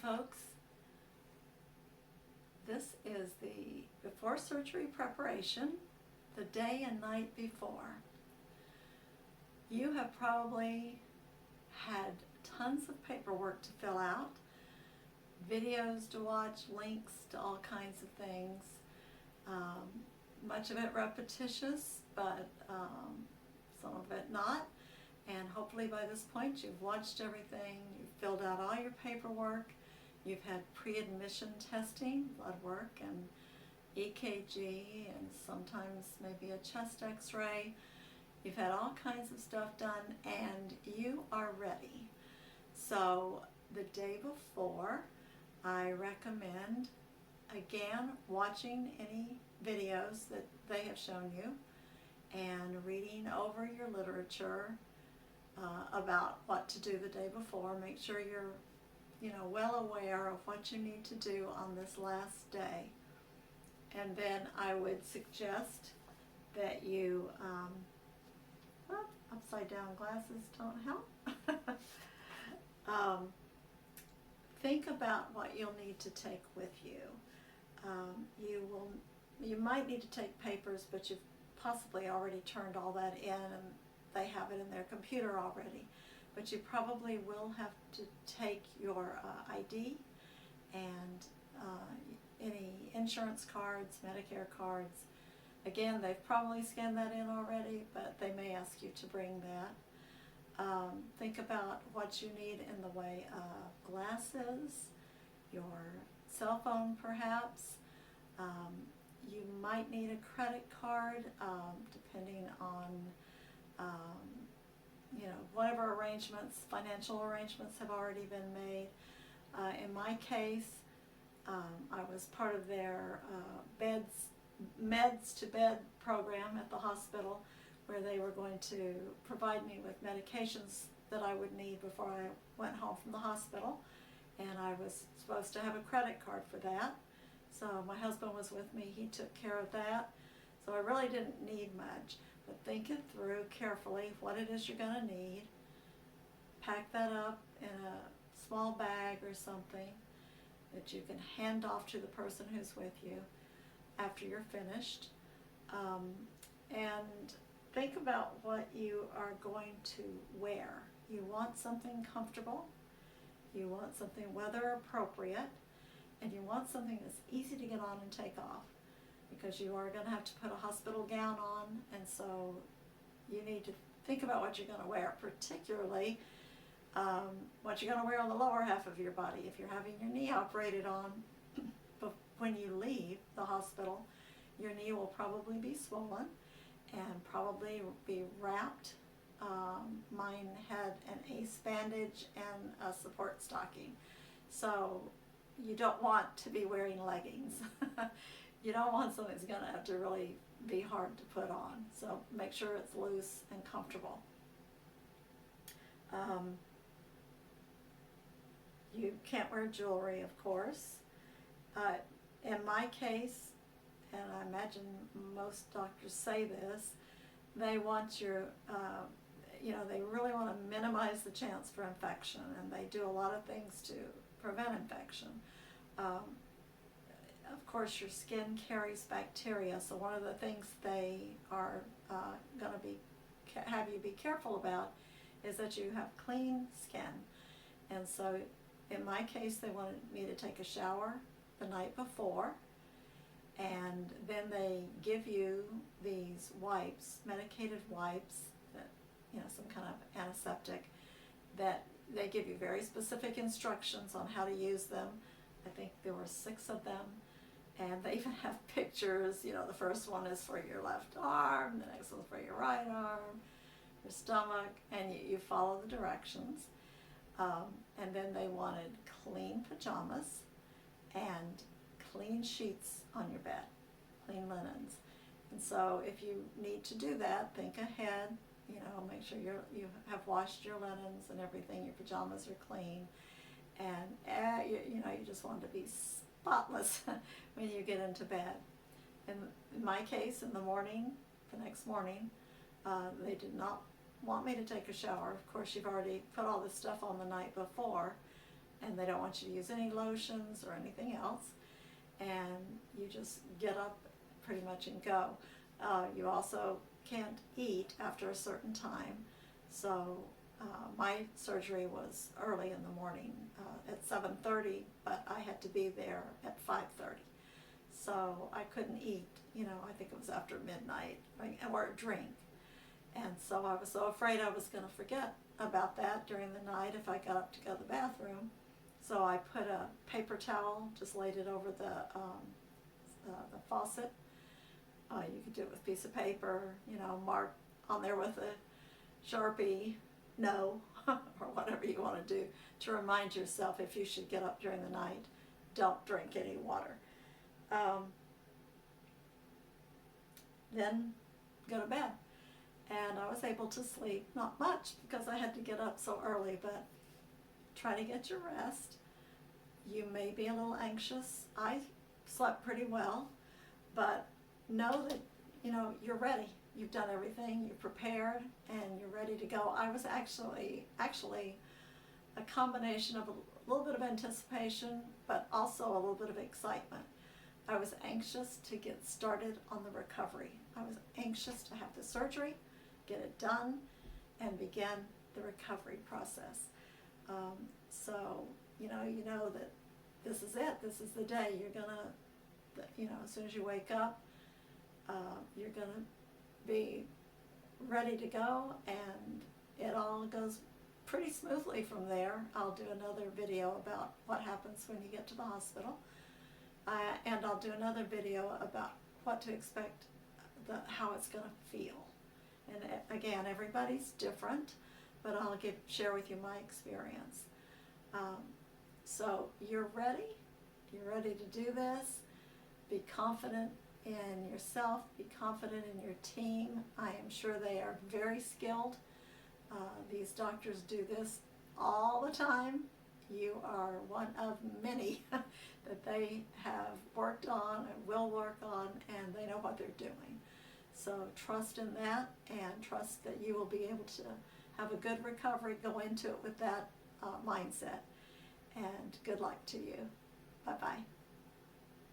folks. This is the before surgery preparation, the day and night before. You have probably had tons of paperwork to fill out, videos to watch, links to all kinds of things. Much of it repetitious, but some of it not. And hopefully by this point you've watched everything, you've filled out all your paperwork, you've had pre-admission testing, blood work and EKG and sometimes maybe a chest x-ray. You've had all kinds of stuff done and you are ready. So the day before, I recommend again watching any videos that they have shown you and reading over your literature about what to do the day before. Make sure you're well aware of what you need to do on this last day. And then I would suggest that you, upside down glasses don't help. Think about what you'll need to take with you. You might need to take papers, but you've possibly already turned all that in and they have it in their computer already. But you probably will have to take your ID and any insurance cards, Medicare cards. Again, they've probably scanned that in already, but they may ask you to bring that. Think about what you need in the way of glasses, your cell phone perhaps. You might need a credit card depending on whatever arrangements, financial arrangements have already been made. In my case, I was part of their meds to bed program at the hospital, where they were going to provide me with medications that I would need before I went home from the hospital, and I was supposed to have a credit card for that. So my husband was with me, he took care of that. So I really didn't need much, but think it through carefully what it is you're going to need. Pack that up in a small bag or something that you can hand off to the person who's with you after you're finished. And think about what you are going to wear. You want something comfortable, you want something weather appropriate, and you want something that's easy to get on and take off, because you are going to have to put a hospital gown on, and so you need to think about what you're going to wear, particularly what you're going to wear on the lower half of your body. If you're having your knee operated on, but when you leave the hospital, your knee will probably be swollen and probably be wrapped. Mine had an ACE bandage and a support stocking. So you don't want to be wearing leggings. You don't want something that's going to have to really be hard to put on. So make sure it's loose and comfortable. You can't wear jewelry, of course. In my case, and I imagine most doctors say this, they want your, they really want to minimize the chance for infection, and they do a lot of things to prevent infection. Of course, your skin carries bacteria, so one of the things they are going to have you be careful about is that you have clean skin. And so in my case, they wanted me to take a shower the night before, and then they give you these wipes, medicated wipes, that, some kind of antiseptic, that they give you very specific instructions on how to use them. I think there were 6 of them, and they even have pictures. The first one is for your left arm, the next one's for your right arm, your stomach, and you follow the directions. And then they wanted clean pajamas and clean sheets on your bed, clean linens. And so if you need to do that, think ahead. Make sure you have washed your linens and everything, your pajamas are clean, and you just want to be spotless when you get into bed. In my case, in the morning, the next morning, they did not want me to take a shower. Of course, you've already put all this stuff on the night before, and they don't want you to use any lotions or anything else, and you just get up pretty much and go. You also can't eat after a certain time, so my surgery was early in the morning at 7:30, but I had to be there at 5:30, so I couldn't eat, I think it was after midnight, or drink. And so I was so afraid I was going to forget about that during the night if I got up to go to the bathroom. So I put a paper towel, just laid it over the faucet. You could do it with a piece of paper, mark on there with a Sharpie, no, or whatever you want to do to remind yourself if you should get up during the night, don't drink any water. Then go to bed. And I was able to sleep, not much because I had to get up so early, but try to get your rest. You may be a little anxious. I slept pretty well, but know that, you're ready. You've done everything, you're prepared, and you're ready to go. I was actually a combination of a little bit of anticipation, but also a little bit of excitement. I was anxious to get started on the recovery. I was anxious to have the surgery, get it done, and begin the recovery process. So, you know that this is it. This is the day. You're gonna, as soon as you wake up, you're gonna be ready to go, and it all goes pretty smoothly from there. I'll do another video about what happens when you get to the hospital, and I'll do another video about what to expect, how it's gonna feel. And again, everybody's different, but I'll share with you my experience. So you're ready to do this. Be confident in yourself, be confident in your team. I am sure they are very skilled. These doctors do this all the time. You are one of many that they have worked on and will work on, and they know what they're doing. So trust in that, and trust that you will be able to have a good recovery, go into it with that mindset. And good luck to you. Bye-bye.